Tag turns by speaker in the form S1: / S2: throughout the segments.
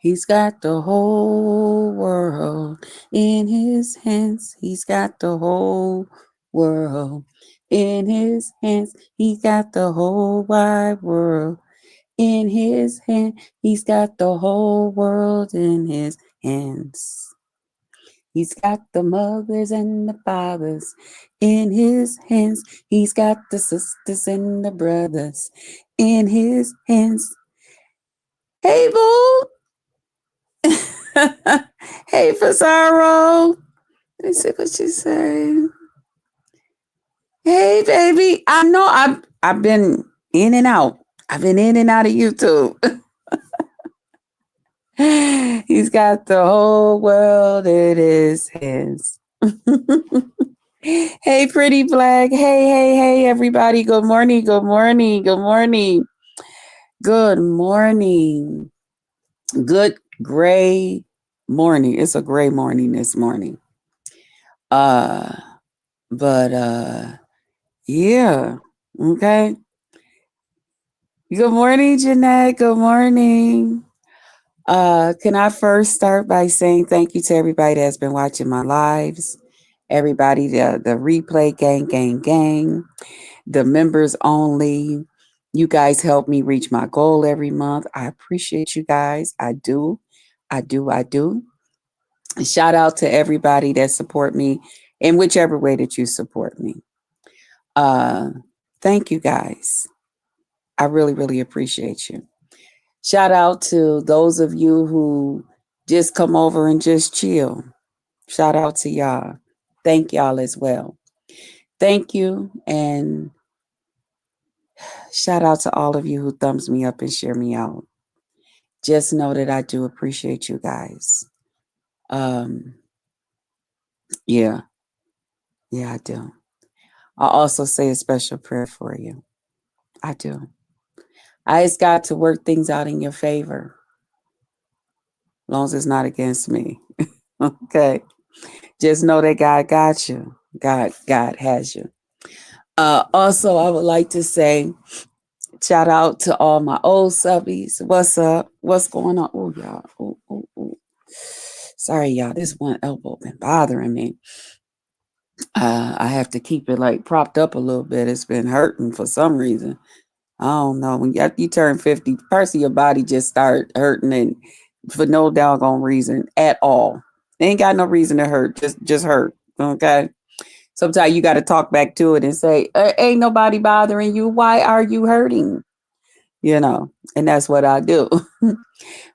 S1: He's got the whole world in his hands. He's got the whole world in his hands. He's got the whole wide world in his hand. He's got the whole world in his hands. He's got the mothers and the fathers in his hands. He's got the sisters and the brothers in his hands. Hey, boo. Hey, Pizarro. Let me see what she say. Hey, baby. I know I've been in and out. I've been in and out of YouTube. He's got the whole world in his hands. Hey, pretty black. Hey, everybody. Good morning. Good morning. Good morning. Good morning. Good gray morning. It's a gray morning this morning. Uh, but yeah. Okay. Good morning, Jeanette. Good morning. Can I first start by saying thank you to everybody that's been watching my lives, everybody, the replay gang, the members only. You guys help me reach my goal every month. I appreciate you guys. I do. I do. Shout out to everybody that support me in whichever way that you support me. Uh, Thank you guys. I really, really appreciate you. Shout out to those of you who just come over and just chill. Shout out to y'all. Thank y'all as well. Thank you. And shout out to all of you who thumbs me up and share me out. Just know that I do appreciate you guys. Um, yeah, yeah, I do. I also say a special prayer for you. I do. I ask God to work things out in your favor, as long as it's not against me. Okay. Just know that God got you. God has you. Also, I would like to say shout out to all my old subbies. What's up? What's going on? Oh, y'all. Oh. Sorry, y'all. This one elbow been bothering me. I have to keep it like propped up a little bit. It's been hurting for some reason. I don't know. When you turn 50, parts of your body just start hurting and for no doggone reason at all. Ain't got no reason to hurt. Just hurt. Okay. Sometimes you got to talk back to it and say, ain't nobody bothering you. Why are you hurting? And that's what I do.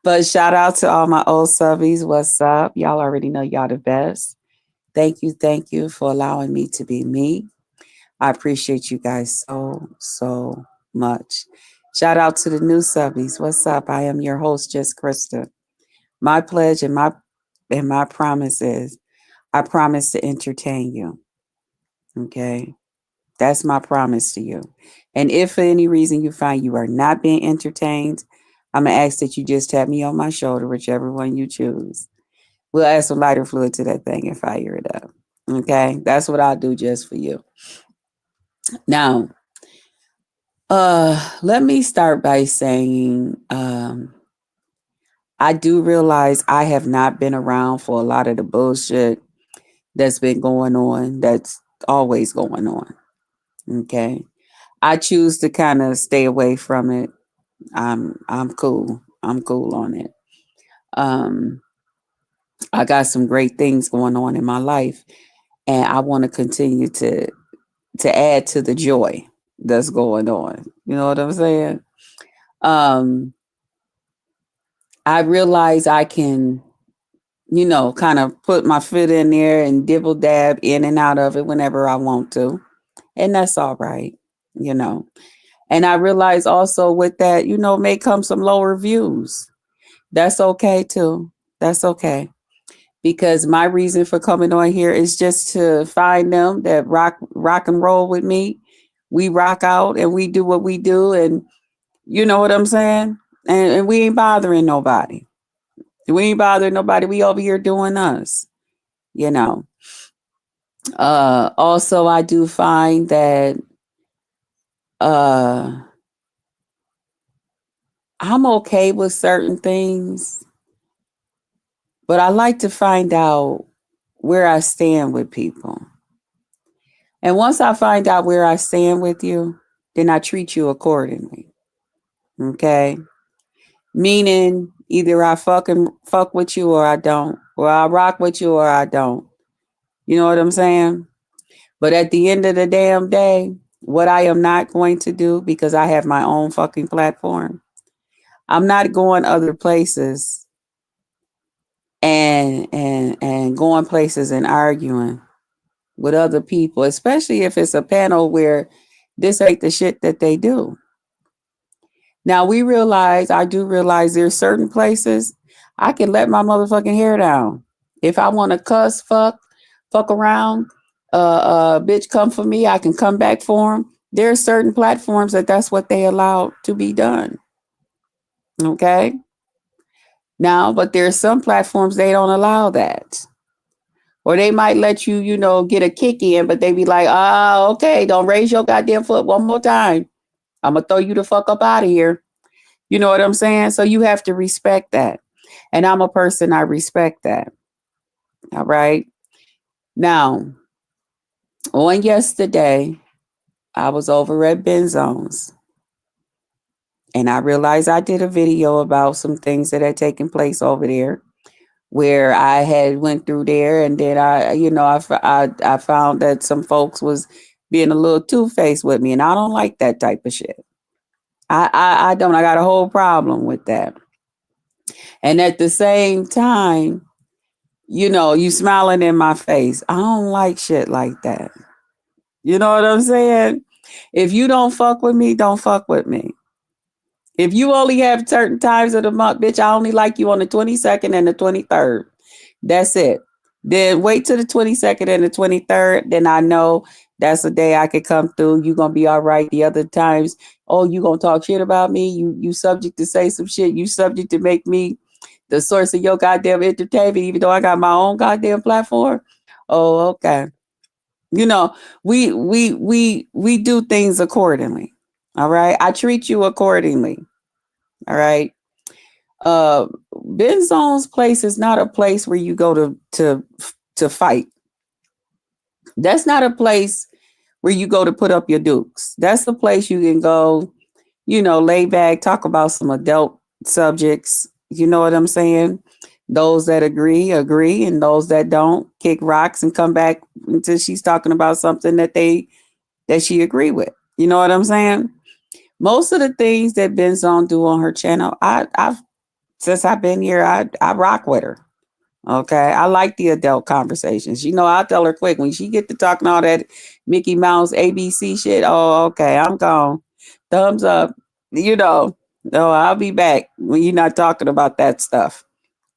S1: But shout out to all my old subbies. What's up? Y'all already know y'all the best. Thank you for allowing me to be me. I appreciate you guys so much. Shout out to the new subbies. What's up? I am your host, Just Krista. My pledge and my promise is I promise to entertain you. Okay. That's my promise to you. And if for any reason you find you are not being entertained, I'm going to ask that you just tap me on my shoulder, whichever one you choose. We'll add some lighter fluid to that thing and fire it up. Okay? That's what I'll do just for you. Now, let me start by saying I do realize I have not been around for a lot of the bullshit that's been going on, that's always going on. Okay? I choose to kind of stay away from it. I'm cool. I'm cool on it. Um, I got some great things going on in my life, and I want to continue to add to the joy that's going on. You know what I'm saying? Um, I realize I can, kind of put my foot in there and dibble dab in and out of it whenever I want to, and that's all right. You know. And I realize also with that, may come some lower views. That's okay too. That's okay. Because my reason for coming on here is just to find them that rock and roll with me. We rock out and we do what we do, and you know what I'm saying? And we ain't bothering nobody. We ain't bothering nobody. We over here doing us, you know. Also I do find that uh I'm okay with certain things. But I like to find out where I stand with people. And once I find out where I stand with you, then I treat you accordingly. Okay? Meaning either I fucking fuck with you or I don't. Or I rock with you or I don't. You know what I'm saying? But at the end of the damn day, what I am not going to do, because I have my own fucking platform, I'm not going other places and going places and arguing with other people, especially if it's a panel where this ain't the shit that they do. Now I do realize there's certain places I can let my motherfucking hair down. If I want to cuss, fuck around, bitch, come for me, I can come back for them. There are certain platforms that's what they allow to be done. Okay. Now, but there's some platforms they don't allow that. Or they might let you, get a kick in, but they be like, oh, okay, don't raise your goddamn foot one more time. I'm going to throw you the fuck up out of here. You know what I'm saying? So you have to respect that. And I'm a person, I respect that. All right. Now, on yesterday, I was over at Benzone's and I realized I did a video about some things that had taken place over there where I had went through there, and then I found that some folks was being a little two-faced with me, and I don't like that type of shit. I don't. I got a whole problem with that. And at the same time, you smiling in my face. I don't like shit like that. You know what I'm saying? If you don't fuck with me, don't fuck with me. If you only have certain times of the month, bitch, I only like you on the 22nd and the 23rd. That's it. Then wait till the 22nd and the 23rd. Then I know that's a day I could come through. You gonna be all right. The other times, oh, you gonna talk shit about me. You subject to say some shit. You subject to make me the source of your goddamn entertainment, even though I got my own goddamn platform. Oh, okay. You know, we do things accordingly. All right. I treat you accordingly. All right. Uh Benzone's place is not a place where you go to fight. That's not a place where you go to put up your dukes. That's the place you can go, lay back, talk about some adult subjects. You know what I'm saying? Those that agree, and those that don't, kick rocks and come back until she's talking about something that she agree with. You know what I'm saying? Most of the things that Benzone do on her channel, I've since I've been here, I rock with her. Okay, I like the adult conversations. I tell her quick when she get to talking all that Mickey Mouse ABC shit. Oh, okay, I'm gone. Thumbs up. No, I'll be back when you're not talking about that stuff.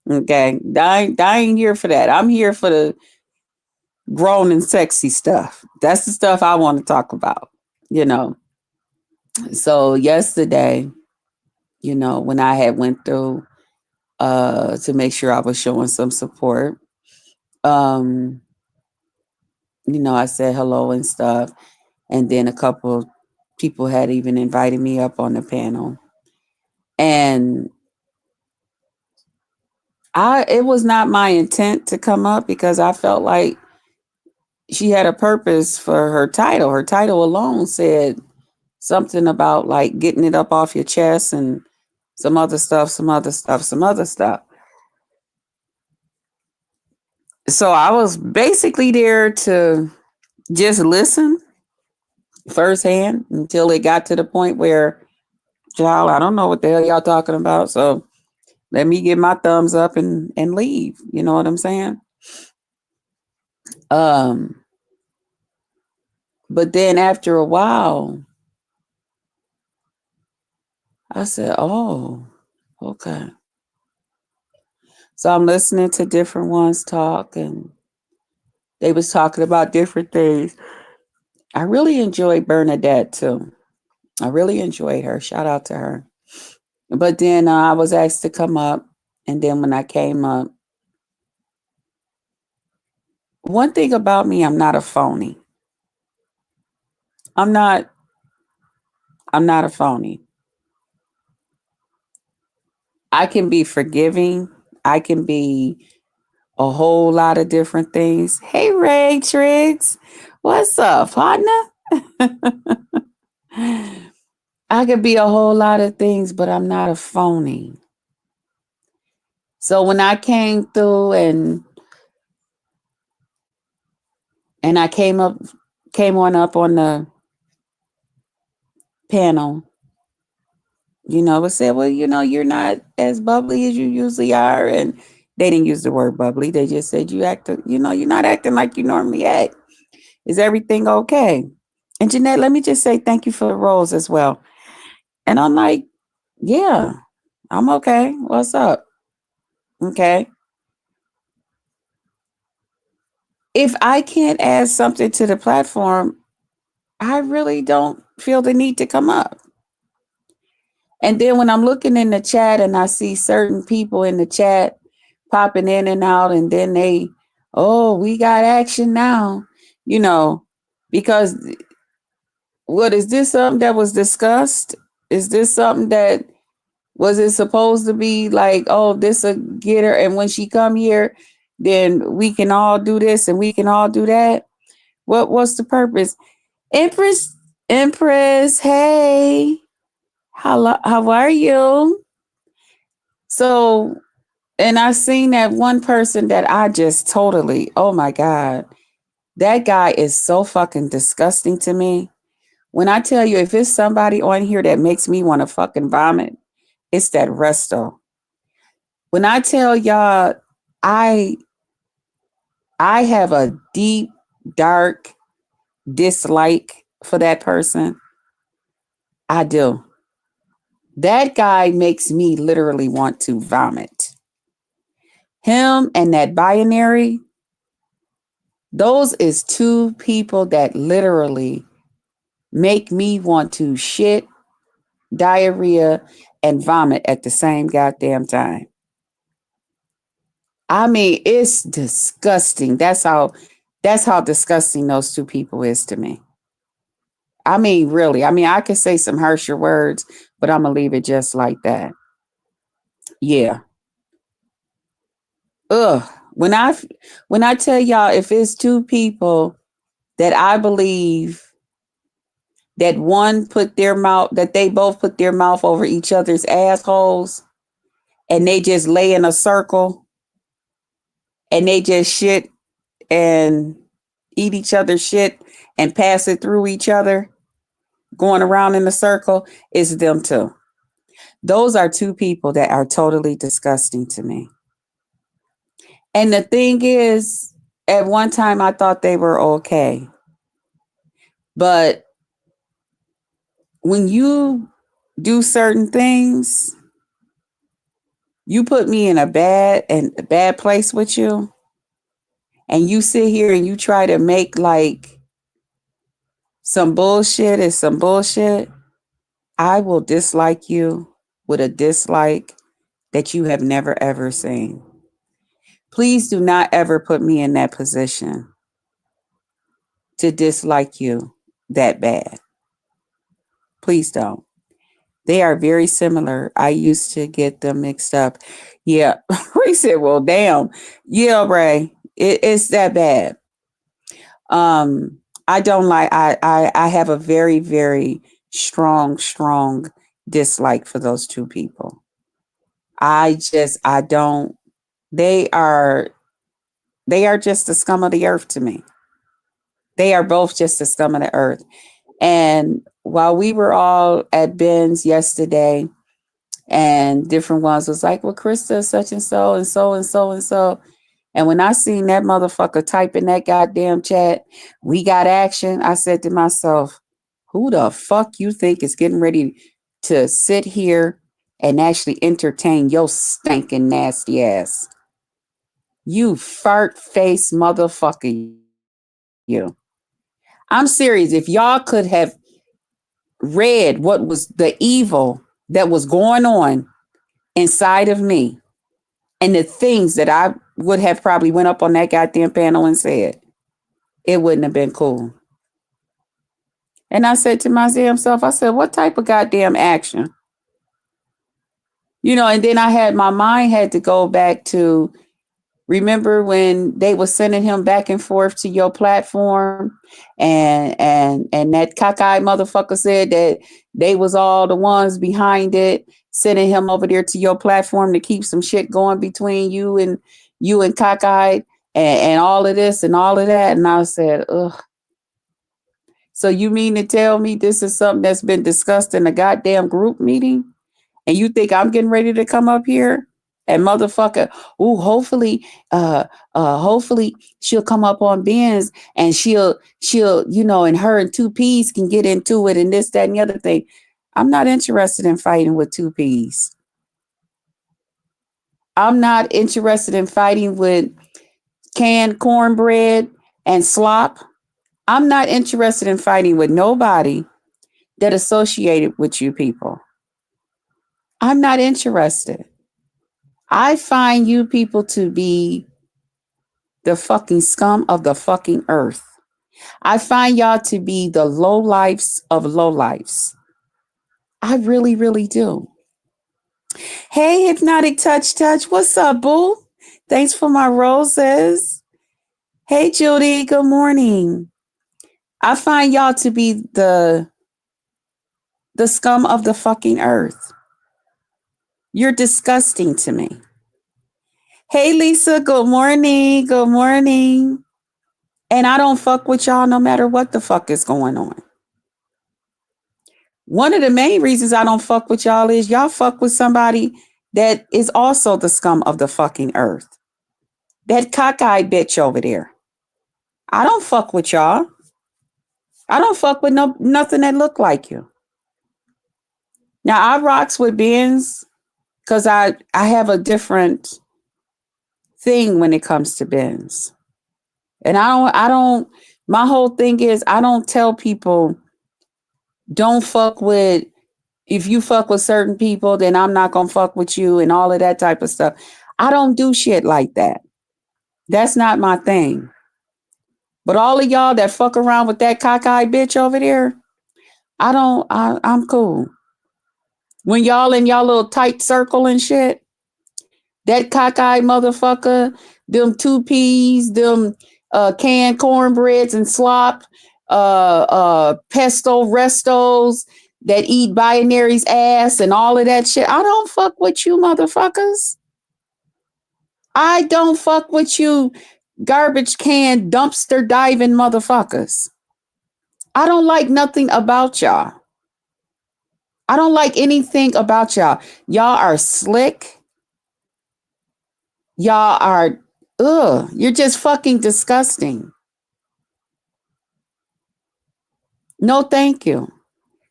S1: Okay, I ain't here for that. I'm here for the grown and sexy stuff. That's the stuff I want to talk about. You know. So yesterday, when I had went through to make sure I was showing some support. Um, I said hello and stuff. And then a couple people had even invited me up on the panel. And it was not my intent to come up because I felt like she had a purpose for her title. Her title alone said something about like getting it up off your chest and some other stuff, some other stuff, some other stuff. So I was basically there to just listen firsthand until it got to the point where, child, I don't know what the hell y'all talking about. So let me get my thumbs up and leave. You know what I'm saying? Um, but then after a while, I said, oh, okay. So I'm listening to different ones talk, and they was talking about different things. I really enjoyed Bernadette too. I really enjoyed her. Shout out to her. But then I was asked to come up, and then when I came up, one thing about me, I'm not a phony. I'm not. I'm not a phony. I can be forgiving. I can be. a whole lot of different things. Hey, Ray Triggs. What's up, partner? I could be a whole lot of things, but I'm not a phony. So when I came through and I came on up on the panel, it said, well, you're not as bubbly as you usually are. And they didn't use the word bubbly. They just said you're not acting like you normally act. Is everything okay? And Jeanette, let me just say thank you for the rose as well. And I'm like, yeah, I'm okay. What's up? Okay. If I can't add something to the platform, I really don't feel the need to come up. And then when I'm looking in the chat and I see certain people in the chat popping in and out, and then oh, we got action now, you know, because what is this something that was discussed? Is this something that was it supposed to be like, oh, this a get her, and when she come here, then we can all do this and we can all do that? What's the purpose? Empress, Empress, hey, how are you? So, and I seen that one person that I just totally, oh my God, that guy is so fucking disgusting to me. When I tell you, if it's somebody on here that makes me want to fucking vomit, it's that Resto. When I tell y'all, I I have a deep, dark dislike for that person. I do. That guy makes me literally want to vomit. Him and that binary, those is two people that literally make me want to shit, diarrhea, and vomit at the same goddamn time. I mean, it's disgusting. That's how disgusting those two people is to me. I mean, really. I mean, I could say some harsher words, but I'm gonna leave it just like that. Yeah. Ugh. When I tell y'all, if it's two people that I believe that they both put their mouth over each other's assholes and they just lay in a circle and they just shit and eat each other's shit and pass it through each other, going around in a circle, it's them too. Those are two people that are totally disgusting to me. And the thing is, at one time I thought they were okay. But when you do certain things, you put me in a bad place with you, and you sit here and you try to make like some bullshit is some bullshit, I will dislike you with a dislike that you have never ever seen. Please do not ever put me in that position to dislike you that bad. Please don't. They are very similar. I used to get them mixed up. Yeah. Ray said, well, damn. Yeah, Ray. It's that bad. I don't like I have a very, very strong dislike for those two people. I don't they are they are just the scum of the earth to me. They are both just the scum of the earth. And while we were all at Ben's yesterday, and different ones was like, well, Krista, such and so and so and so and so. And when I seen that motherfucker type in that goddamn chat, we got action, I said to myself, who the fuck you think is getting ready to sit here and actually entertain your stinking nasty ass? You fart face motherfucker, you. I'm serious. If y'all could have read what was the evil that was going on inside of me and the things that I would have probably went up on that goddamn panel and said, it wouldn't have been cool. And I said to my damn self, I said, what type of goddamn action? And then my mind had to go back to Remember when they were sending him back and forth to your platform, and that cockeyed motherfucker said that they was all the ones behind it, sending him over there to your platform to keep some shit going between you and cockeyed, and all of this and all of that. And I said, ugh. So you mean to tell me this is something that's been discussed in a goddamn group meeting? And you think I'm getting ready to come up here and motherfucker, ooh, hopefully she'll come up on Ben's and she'll, and her and two P's can get into it and this, that, and the other thing. I'm not interested in fighting with two P's. I'm not interested in fighting with canned cornbread and slop. I'm not interested in fighting with nobody that associated with you people. I'm not interested. I find you people to be the fucking scum of the fucking earth. I find y'all to be the low lives of low lives. I really, really do. Hey, Hypnotic Touch Touch. What's up, boo? Thanks for my roses. Hey, Judy. Good morning. I find y'all to be the scum of the fucking earth. You're disgusting to me. Hey, Lisa. Good morning. Good morning. And I don't fuck with y'all no matter what the fuck is going on. One of the main reasons I don't fuck with y'all is y'all fuck with somebody that is also the scum of the fucking earth. That cockeyed bitch over there. I don't fuck with y'all. I don't fuck with nothing that look like you. Now I rocks with Benz because I have a different thing when it comes to Benz. And I don't my whole thing is I don't tell people don't fuck with, if you fuck with certain people, then I'm not going to fuck with you and all of that type of stuff. I don't do shit like that. That's not my thing. But all of y'all that fuck around with that cockeyed bitch over there, I'm cool. When y'all in y'all little tight circle and shit, that cockeyed motherfucker, them two peas, them canned cornbreads and slop, pesto restos that eat binary's ass and all of that shit. I don't fuck with you motherfuckers. I don't fuck with you garbage can dumpster diving motherfuckers. I don't like nothing about y'all. I don't like anything about y'all. Y'all are slick. Y'all are, you're just fucking disgusting. No, thank you.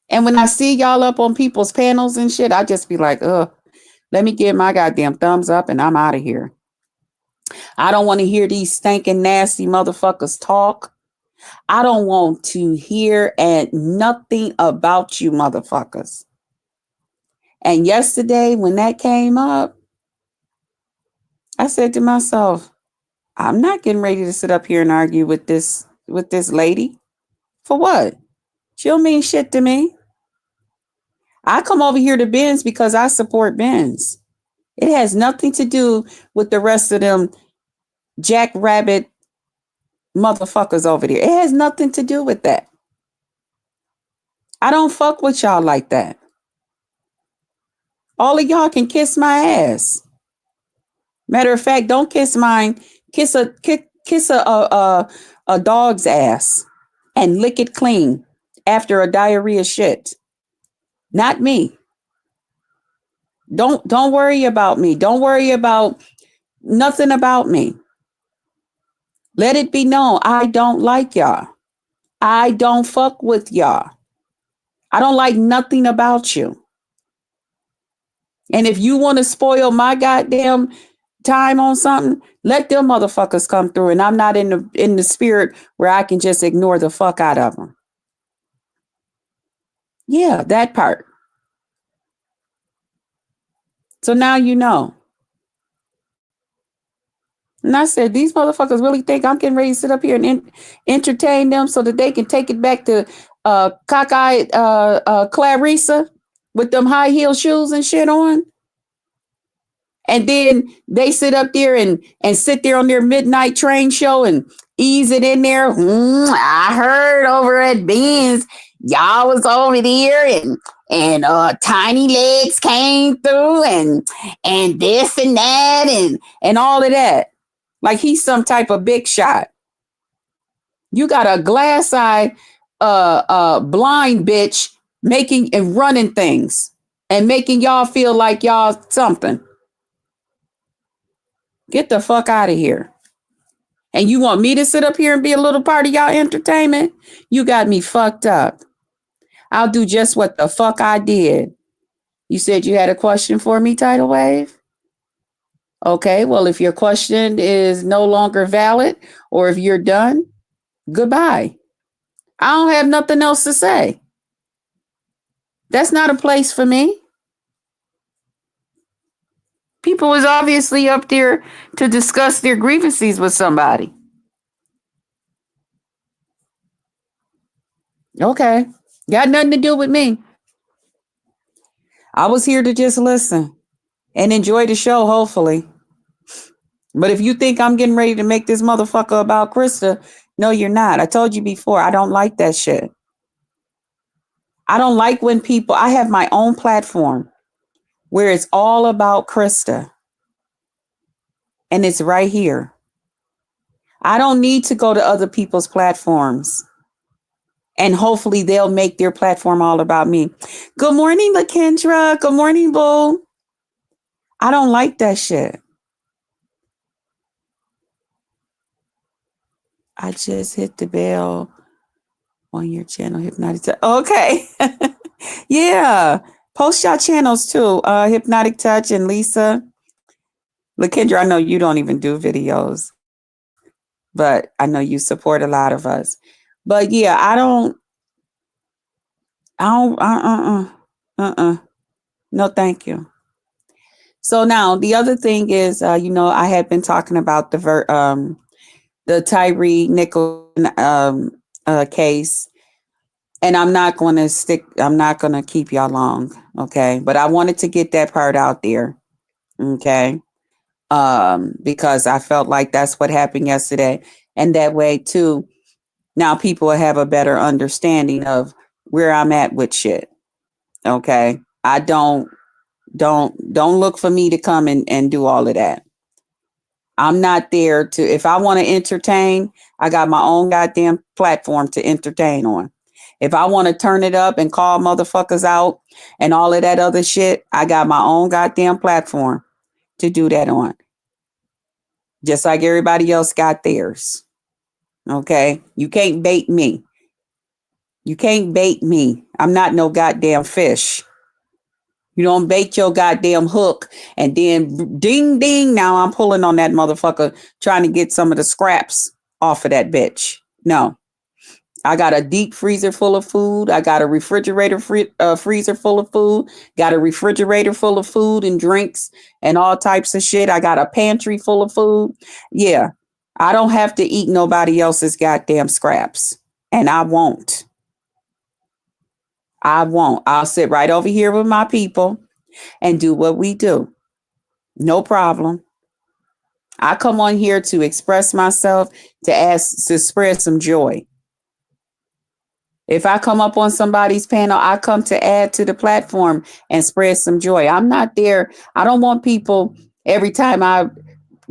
S1: And when I see y'all up on people's panels and shit, I just be like, let me give my goddamn thumbs up and I'm out of here. I don't want to hear these stinking, nasty motherfuckers talk. I don't want to hear nothing about you motherfuckers. And yesterday when that came up, I said to myself, I'm not getting ready to sit up here and argue with this lady. For what? She don't mean shit to me. I come over here to Ben's because I support Ben's. It has nothing to do with the rest of them jackrabbit motherfuckers over there. It has nothing to do with that. I don't fuck with y'all like that. All of y'all can kiss my ass. Matter of fact, don't kiss mine. Kiss a dog's ass and lick it clean after a diarrhea shit. Not me. Don't worry about me. Don't worry about nothing about me. Let it be known I don't like y'all. I don't fuck with y'all. I don't like nothing about you. And if you want to spoil my goddamn time on something, let them motherfuckers come through. And I'm not in the spirit where I can just ignore the fuck out of them. Yeah, that part. So now you know. And I said, these motherfuckers really think I'm getting ready to sit up here and entertain them so that they can take it back to cockeyed Clarissa with them high heel shoes and shit on And then they sit up there and sit there on their midnight train show and ease it in there. I heard over at Ben's, y'all was over there and tiny legs came through and this and that and all of that. Like he's some type of big shot. You got a glass eye blind bitch making and running things and making y'all feel like y'all something. Get the fuck out of here. And you want me to sit up here and be a little part of y'all entertainment? You got me fucked up. I'll do just what the fuck I did. You said you had a question for me, Tidal Wave? Okay, well, if your question is no longer valid or if you're done, goodbye. I don't have nothing else to say. That's not a place for me. People is obviously up there to discuss their grievances with somebody. Okay. Got nothing to do with me. I was here to just listen and enjoy the show, hopefully. But if you think I'm getting ready to make this motherfucker about Krista, no, you're not. I told you before, I don't like that shit. I don't like when people, I have my own platform where it's all about Krista. And it's right here. I don't need to go to other people's platforms. And hopefully they'll make their platform all about me. Good morning, LaKendra. Good morning, Boo. I don't like that shit. I just hit the bell on your channel, Hypnotic Touch. Okay. Yeah. Post your channels too. Hypnotic Touch and Lisa. LaKendra, I know you don't even do videos, but I know you support a lot of us. But yeah, no, thank you. So now the other thing is, I had been talking about the Tyree Nichols case, and I'm not going to keep y'all long. Okay. But I wanted to get that part out there. Okay. Because I felt like that's what happened yesterday. And that way too, now people will have a better understanding of where I'm at with shit. Okay. I don't look for me to come and do all of that. I'm not there to, if I want to entertain, I got my own goddamn platform to entertain on. If I want to turn it up and call motherfuckers out and all of that other shit, I got my own goddamn platform to do that on. Just like everybody else got theirs. Okay? You can't bait me. You can't bait me. I'm not no goddamn fish. You don't bait your goddamn hook and then ding, ding. Now I'm pulling on that motherfucker trying to get some of the scraps off of that bitch. No. I got a deep freezer full of food. I got a refrigerator freezer full of food. Got a refrigerator full of food and drinks and all types of shit. I got a pantry full of food. Yeah. I don't have to eat nobody else's goddamn scraps. And I won't. I'll sit right over here with my people and do what we do. No problem. I come on here to express myself, to spread some joy. If I come up on somebody's panel, I come to add to the platform and spread some joy. I'm not there. I don't want people every time I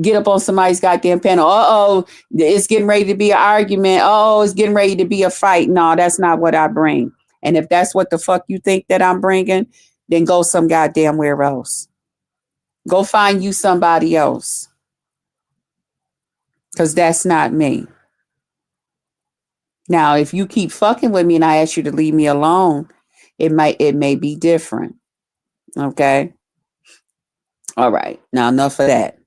S1: get up on somebody's goddamn panel. It's getting ready to be an argument. It's getting ready to be a fight. No, that's not what I bring. And if that's what the fuck you think that I'm bringing, then go some goddamn where else. Go find you somebody else. Because that's not me. Now, if you keep fucking with me and I ask you to leave me alone, it may be different. Okay? All right. Now, enough of that.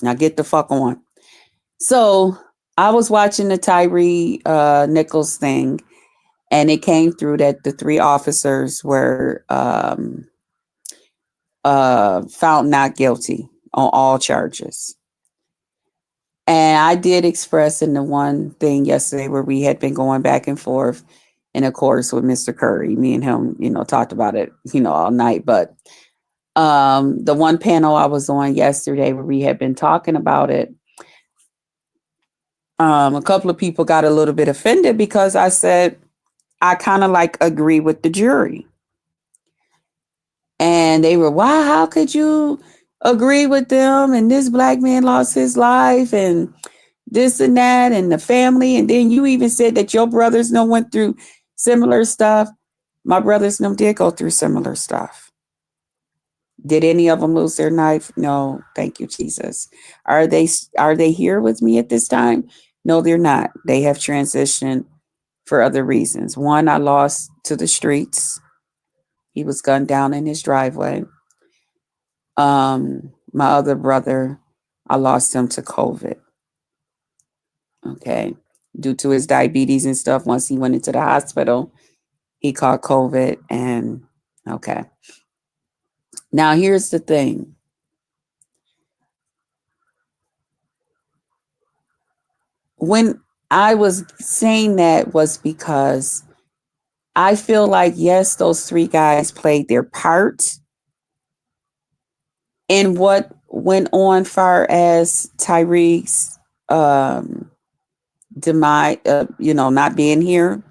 S1: Now, get the fuck on. So, I was watching the Tyree Nichols thing, and it came through that the 3 officers were found not guilty on all charges. And I did express in the one thing yesterday where we had been going back and forth, and of course with Mr. Curry, me and him, talked about it, all night. But The one panel I was on yesterday where we had been talking about it, a couple of people got a little bit offended because I said I kind of like agree with the jury. And they were, wow, how could you agree with them? And this black man lost his life and this and that and the family. And then you even said that your brothers no went through similar stuff. My brothers no did go through similar stuff. Did any of them lose their knife? No, thank you, Jesus. Are they here with me at this time? No, they're not. They have transitioned for other reasons. One, I lost to the streets. He was gunned down in his driveway. My other brother, I lost him to COVID. Okay. Due to his diabetes and stuff, once he went into the hospital, he caught COVID. And okay. Now, here's the thing. When I was saying that was because I feel like, yes, those three guys played their part in what went on far as Tyreek's demise, not being here.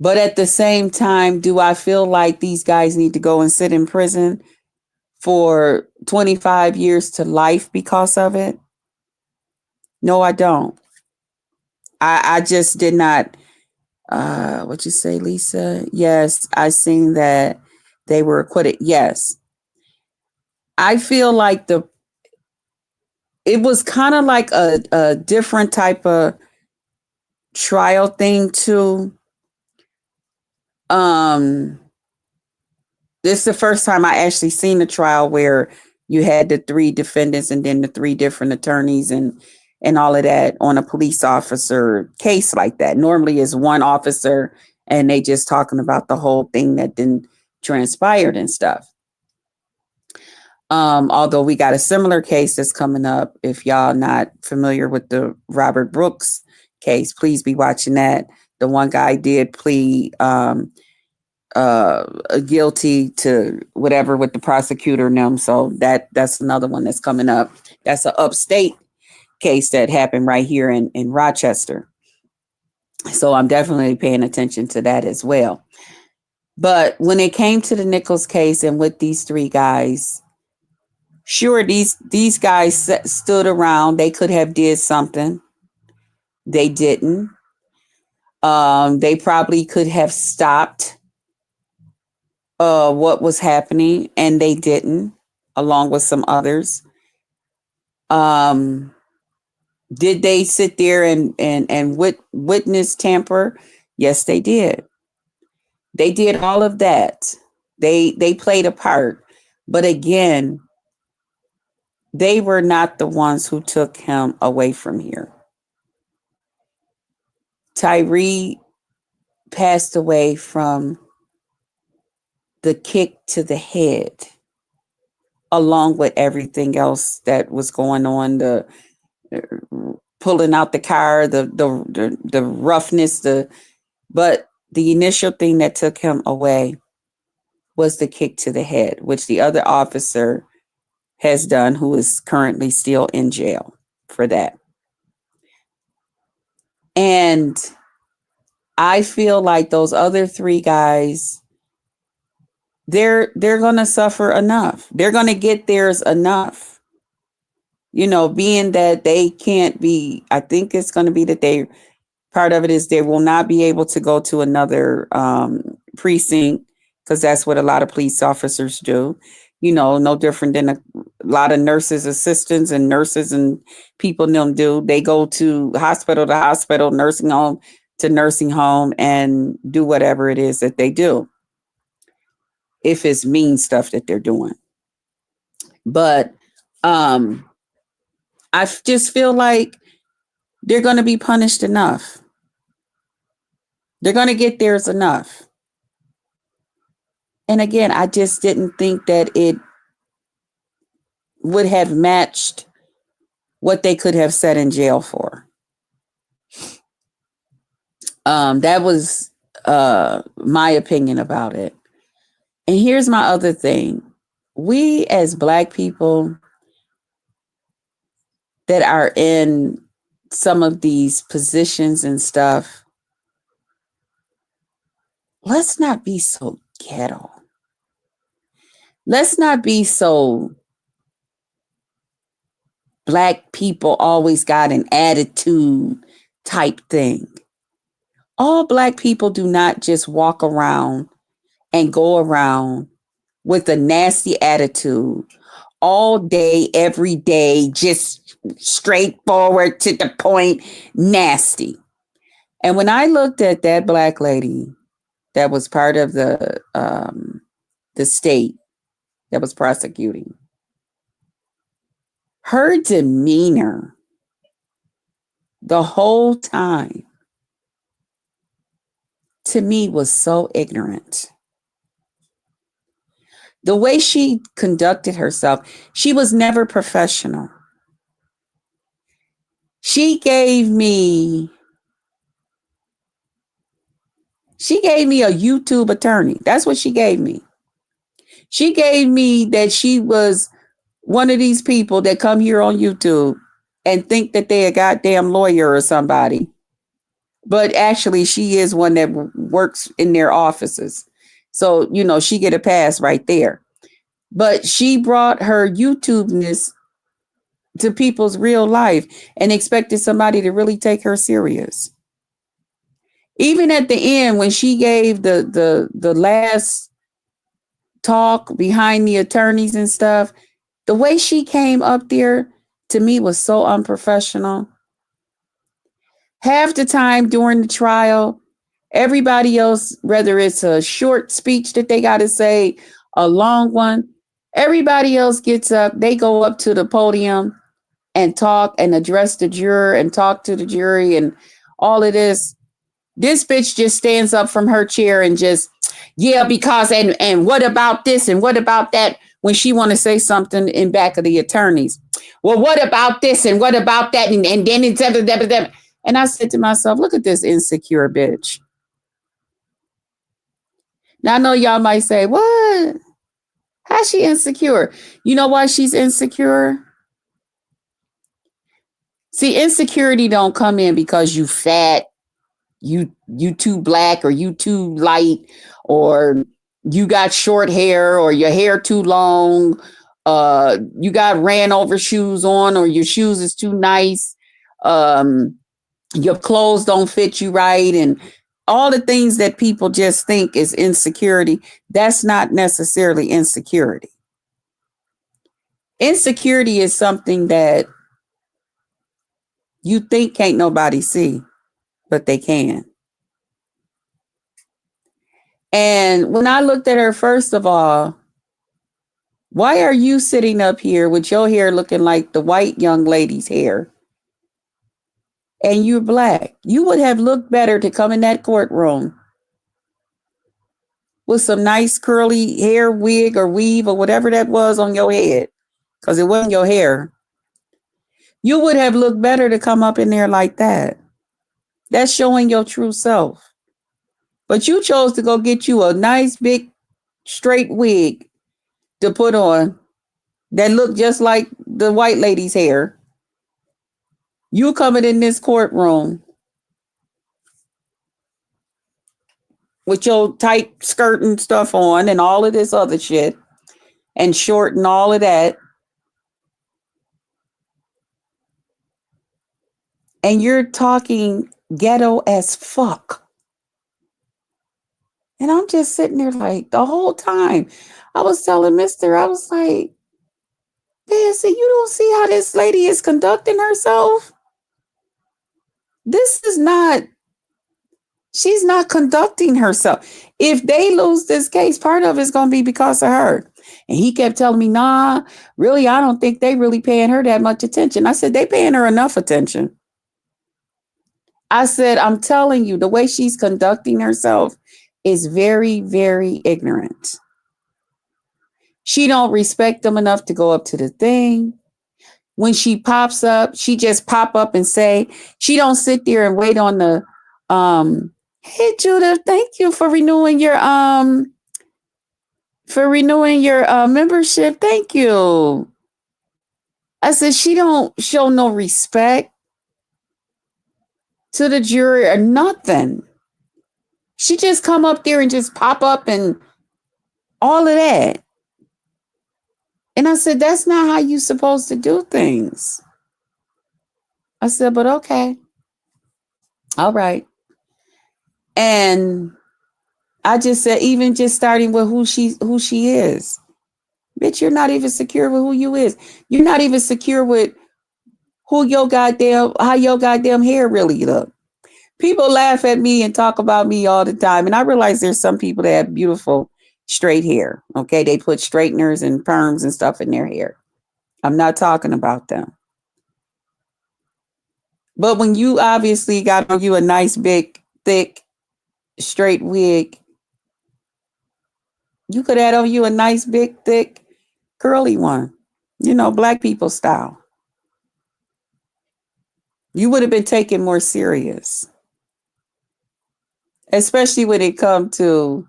S1: But at the same time, do I feel like these guys need to go and sit in prison for 25 years to life because of it? No, I don't. I just did not. What you say, Lisa? Yes, I seen that they were acquitted. Yes, I feel like it was kind of like a different type of trial thing too. This is the first time I actually seen a trial where you had the three defendants and then the three different attorneys and all of that on a police officer case like that. Normally it's one officer and they just talking about the whole thing that then transpired and stuff. Although we got a similar case that's coming up. If y'all not familiar with the Robert Brooks case, please be watching that. The one guy did plead guilty to whatever with the prosecutor and them. So that's another one that's coming up. That's an upstate case that happened right here in Rochester. So I'm definitely paying attention to that as well. But when it came to the Nichols case and with these three guys, sure, these guys stood around. They could have did something. They didn't. They probably could have stopped what was happening, and they didn't, along with some others. Um, did they sit there and witness tamper? Yes, they did. They did all of that. They played a part, but again, they were not the ones who took him away from here. Tyree passed away from the kick to the head, along with everything else that was going on. The pulling out the car, the roughness, but the initial thing that took him away was the kick to the head, which the other officer has done, who is currently still in jail for that. And I feel like those other three guys, they're gonna suffer enough. They're gonna get theirs enough. Being that they can't be, I think it's gonna be that part of it is they will not be able to go to another precinct, because that's what a lot of police officers do. No different than a lot of nurses assistants and nurses and people them do. They go to hospital, nursing home to nursing home, and do whatever it is that they do, if it's mean stuff that they're doing. But I just feel like they're going to be punished enough. They're going to get theirs enough. And again, I just didn't think that it would have matched what they could have sat in jail for. That was my opinion about it. And here's my other thing. We as Black people that are in some of these positions and stuff, let's not be so ghetto. Let's not be so Black people always got an attitude type thing. All Black people do not just walk around and go around with a nasty attitude all day, every day, just straightforward to the point, nasty. And when I looked at that Black lady that was part of the state that was prosecuting, her demeanor the whole time to me was so ignorant. The way she conducted herself, she was never professional. She gave me a YouTube attorney. That's what she gave me. She gave me that she was one of these people that come here on YouTube and think that they're a goddamn lawyer or somebody. But actually she is one that works in their offices. So, she get a pass right there. But she brought her YouTube-ness to people's real life and expected somebody to really take her serious. Even at the end, when she gave the last talk behind the attorneys and stuff, the way she came up there to me was so unprofessional. Half the time during the trial, everybody else, whether it's a short speech that they got to say, a long one, everybody else gets up, they go up to the podium and talk and address the juror and talk to the jury and all of this. This bitch just stands up from her chair and just, yeah, because and what about this and what about that, when she want to say something in back of the attorneys. Well, what about this and what about that? And then it's and I said to myself, look at this insecure bitch. Now I know y'all might say, what? How's she insecure? You know why she's insecure? See, insecurity don't come in because you fat, you too Black, or you too light, or you got short hair, or your hair too long, you got ran over shoes on, or your shoes is too nice, your clothes don't fit you right, and all the things that people just think is insecurity. That's not necessarily insecurity. Insecurity is something that you think can't nobody see, but they can. And when I looked at her, first of all, why are you sitting up here with your hair looking like the white young lady's hair? And you're Black. You would have looked better to come in that courtroom with some nice curly hair wig or weave or whatever that was on your head, because it wasn't your hair. You would have looked better to come up in there like that. That's showing your true self. But you chose to go get you a nice big straight wig to put on that looked just like the white lady's hair. You coming in this courtroom with your tight skirt and stuff on and all of this other shit and short and all of that. And you're talking ghetto as fuck. And I'm just sitting there like the whole time. I was telling Mister, I was like, man, see, you don't see how this lady is conducting herself? This is not, she's not conducting herself. If they lose this case, part of it's going to be because of her. And he kept telling me, nah, really, I don't think they really paying her that much attention. I said, they paying her enough attention. I said, I'm telling you, the way she's conducting herself is very, very ignorant. She don't respect them enough to go up to the thing. When she pops up, she just pop up and say, she don't sit there and wait on the, hey, Judith, thank you for renewing your for renewing your membership. Thank you. I said she don't show no respect to the jury or nothing. She just come up there and just pop up and all of that. And I said, that's not how you supposed to do things. I said, but okay. All right. And I just said, even just starting with who she is. Bitch, you're not even secure with who you is. You're not even secure with how your goddamn hair really look. People laugh at me and talk about me all the time. And I realize there's some people that have beautiful straight hair. Okay. They put straighteners and perms and stuff in their hair. I'm not talking about them. But when you obviously got on you a nice, big, thick, straight wig, you could add on you a nice, big, thick, curly one. Black people style. You would have been taken more serious, especially when it come to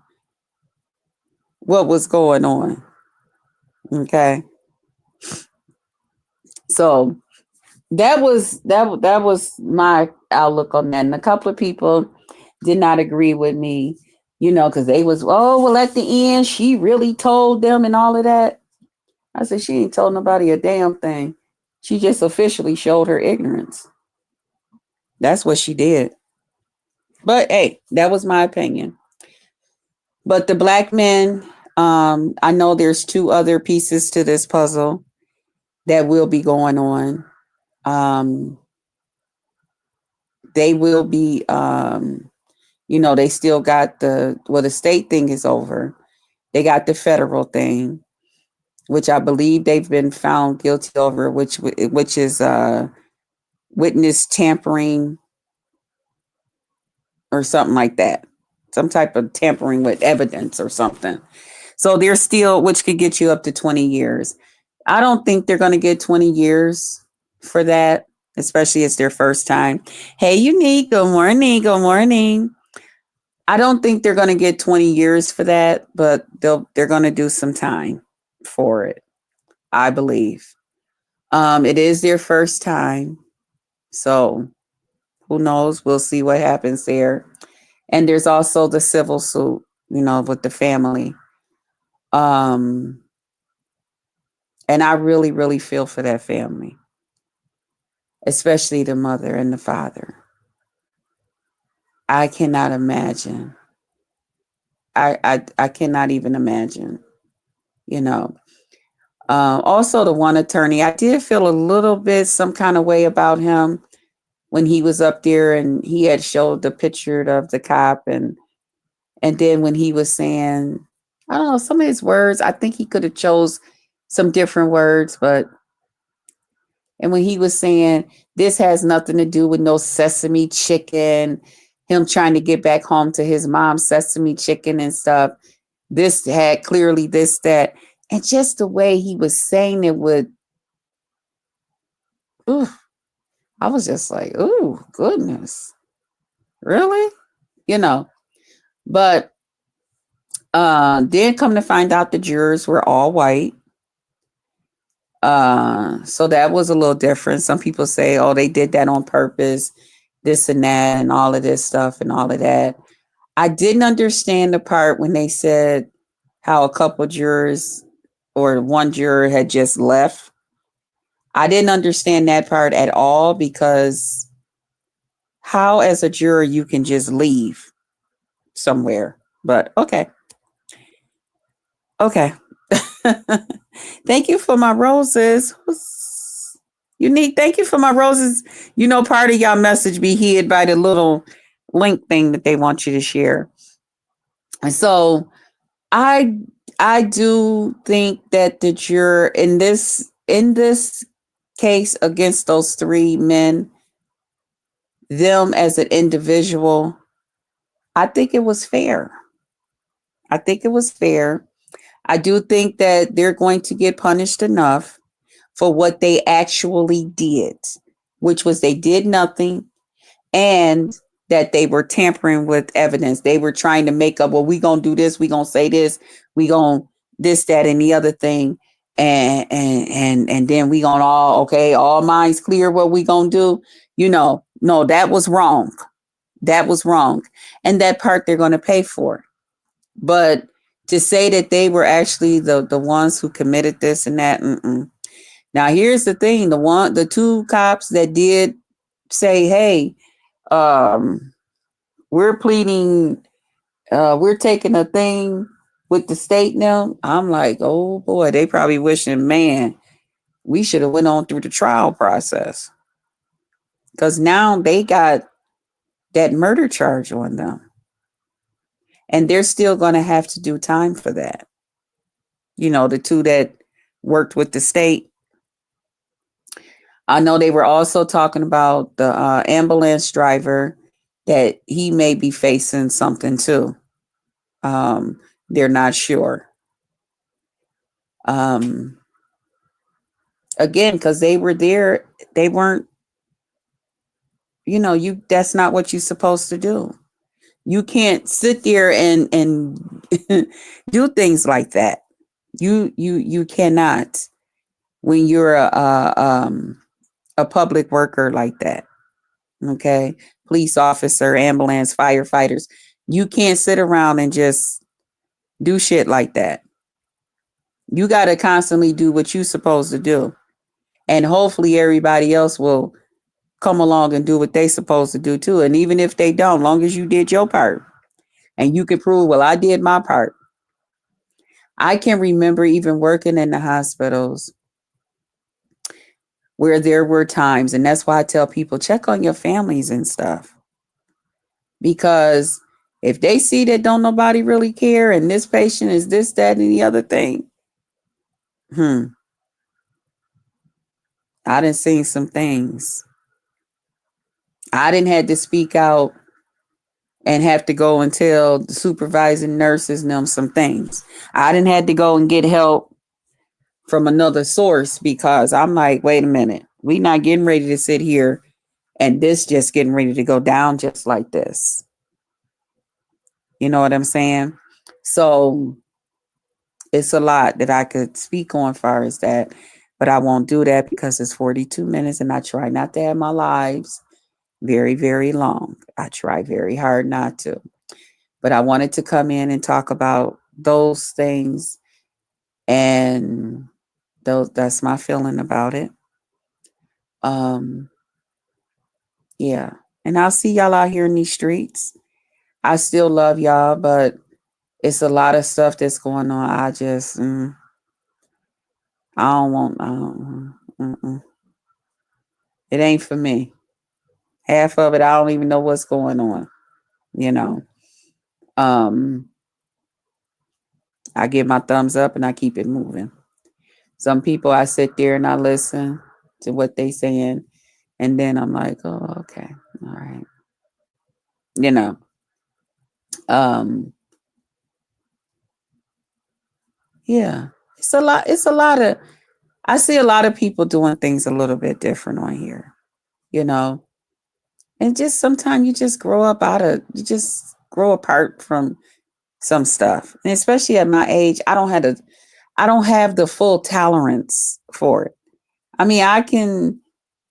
S1: what was going on. Okay. So that was my outlook on that. And a couple of people did not agree with me, because they was, oh, well, at the end, she really told them and all of that. I said, she ain't told nobody a damn thing. She just officially showed her ignorance. That's what she did. But hey, that was my opinion. But the black men, I know there's two other pieces to this puzzle that will be going on. Um, they will be, they still got the state thing is over. They got the federal thing, which I believe they've been found guilty over, which is witness tampering or something like that, some type of tampering with evidence or something. So they're still, which could get you up to 20 years. I don't think they're going to get 20 years for that, especially it's their first time. Hey, Unique, good morning. Good morning. I don't think they're going to get 20 years for that, but they're going to do some time for it, I believe. It is their first time. So who knows? We'll see what happens there. And there's also the civil suit, with the family. And I really, really feel for that family, especially the mother and the father. I cannot imagine. I cannot even imagine, you know. Also, the one attorney, I did feel a little bit some kind of way about him when he was up there and he had showed the picture of the cop and then when he was saying, I don't know, some of his words, I think he could have chose some different words, but and when he was saying this has nothing to do with no sesame chicken, him trying to get back home to his mom's sesame chicken and stuff, this had clearly this, that, and just the way he was saying it would, ooh, I was just like, ooh, goodness, really? You know, but then come to find out the jurors were all white. So that was a little different. Some people say, oh, they did that on purpose, this and that, and all of this stuff and all of that. I didn't understand the part when they said how a couple jurors or one juror had just left. I didn't understand that part at all because how, as a juror, you can just leave somewhere. But okay. Okay. Thank you for my roses. Unique. Thank you for my roses. Part of y'all message be hid by the little link thing that they want you to share. And so I do think that the juror in this case against those three men, them as an individual, I think it was fair. I think it was fair. I do think that they're going to get punished enough for what they actually did, which was they did nothing and that they were tampering with evidence. They were trying to make up, well, we going to do this, we going to say this, we going to, this, that, and the other thing. And then we gonna all, okay, all minds clear, what we gonna do. No, that was wrong. That was wrong. And that part they're gonna pay for. But to say that they were actually the ones who committed this and that. Mm-mm. Now here's the thing: the two cops that did say, "Hey, um, we're pleading, we're taking a thing with the state now." I'm like, oh boy, they probably wishing, man, we should have went on through the trial process, because now they got that murder charge on them, and they're still going to have to do time for that. The two that worked with the state. I know they were also talking about the ambulance driver, that he may be facing something too. They're not sure. Um, Again, because they were there, they weren't. That's not what you're supposed to do. You can't sit there and do things like that. You cannot, when you're a public worker like that. Okay, police officer, ambulance, firefighters. You can't sit around and just do shit like that. You got to constantly do what you're supposed to do, and hopefully everybody else will come along and do what they supposed to do too. And even if they don't, long as you did your part and you can prove, well, I did my part. I can remember even working in the hospitals where there were times, and that's why I tell people, check on your families and stuff. Because if they see that don't nobody really care and this patient is this, that, and the other thing, I done seen some things. I didn't have to speak out and have to go and tell the supervising nurses and them some things. I didn't have to go and get help from another source, because I'm like, wait a minute, we not getting ready to sit here and this just getting ready to go down just like this. You know what I'm saying? So it's a lot that I could speak on as far as that, but I won't do that because it's 42 minutes and I try not to have my lives very, very long. I try very hard not to. But I wanted to come in and talk about those things, and that's my feeling about it. Yeah. And I'll see y'all out here in these streets. I still love y'all, but it's a lot of stuff that's going on. I just I don't want it ain't for me. Half of it I don't even know what's going on, you know. Um I give my thumbs up and I keep it moving. Some people, I sit there and I listen to what they saying, and then I'm like, oh, okay, all right. You know, um, yeah, it's a lot of, I see a lot of people doing things a little bit different on here, you know, and just sometimes you just grow apart from some stuff. And especially at my age, I don't have the full tolerance for it. I mean, I can,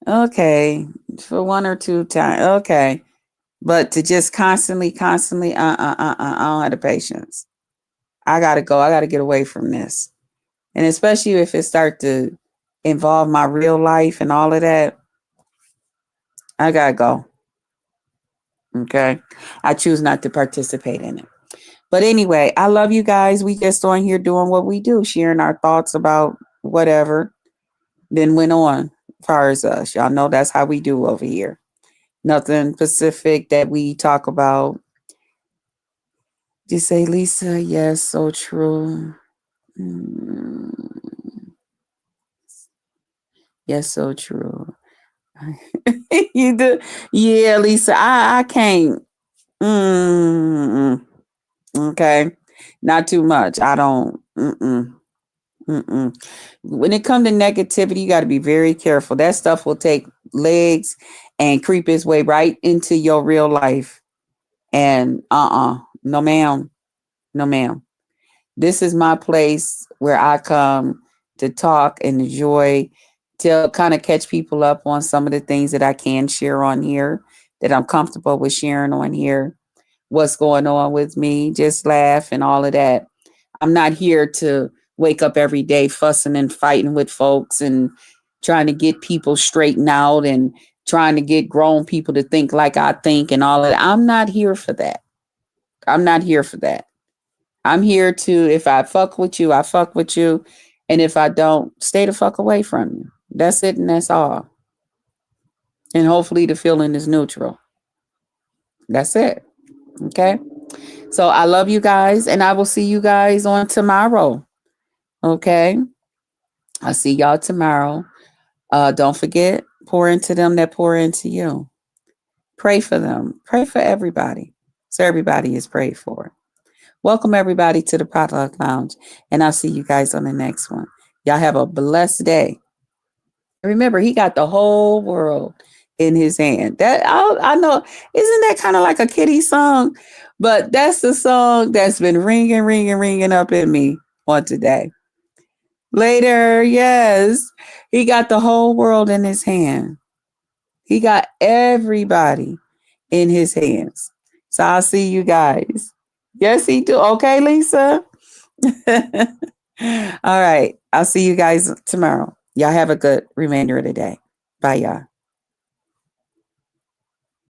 S1: okay, for one or two times, okay. But to just constantly, I don't have the patience. I gotta go. I gotta get away from this. And especially if it start to involve my real life and all of that, I gotta go. Okay. I choose not to participate in it. But anyway, I love you guys. We just on here doing what we do, sharing our thoughts about whatever. Then went on as far as us. Y'all know that's how we do over here. Nothing specific that we talk about. Just say, Lisa, yes, so true. Mm, yes, so true. You do, yeah, Lisa. I can't. Mm, okay, not too much. I don't. Mm-mm. When it comes to negativity, you got to be very careful. That stuff will take legs and creep its way right into your real life. And no, ma'am, no, ma'am. This is my place where I come to talk and enjoy, to kind of catch people up on some of the things that I can share on here, that I'm comfortable with sharing on here, what's going on with me, just laugh and all of that. I'm not here to wake up every day fussing and fighting with folks and trying to get people straightened out and trying to get grown people to think like I think and all of that. I'm not here for that. I'm not here for that. I'm here to, if I fuck with you, I fuck with you. And if I don't, stay the fuck away from you. That's it and that's all. And hopefully the feeling is neutral. That's it. Okay. So I love you guys and I will see you guys on tomorrow. Okay. I'll see y'all tomorrow. Don't forget, pour into them that pour into you. Pray for them. Pray for everybody. So everybody is prayed for. Welcome everybody to the Potluck Lounge. And I'll see you guys on the next one. Y'all have a blessed day. Remember, he got the whole world in his hand. That I know, isn't that kind of like a kiddie song? But that's the song that's been ringing, ringing, ringing up in me on today. Later, yes. He got the whole world in his hand. He got everybody in his hands. So I'll see you guys. Yes, he do. Okay, Lisa. All right. I'll see you guys tomorrow. Y'all have a good remainder of the day. Bye, y'all.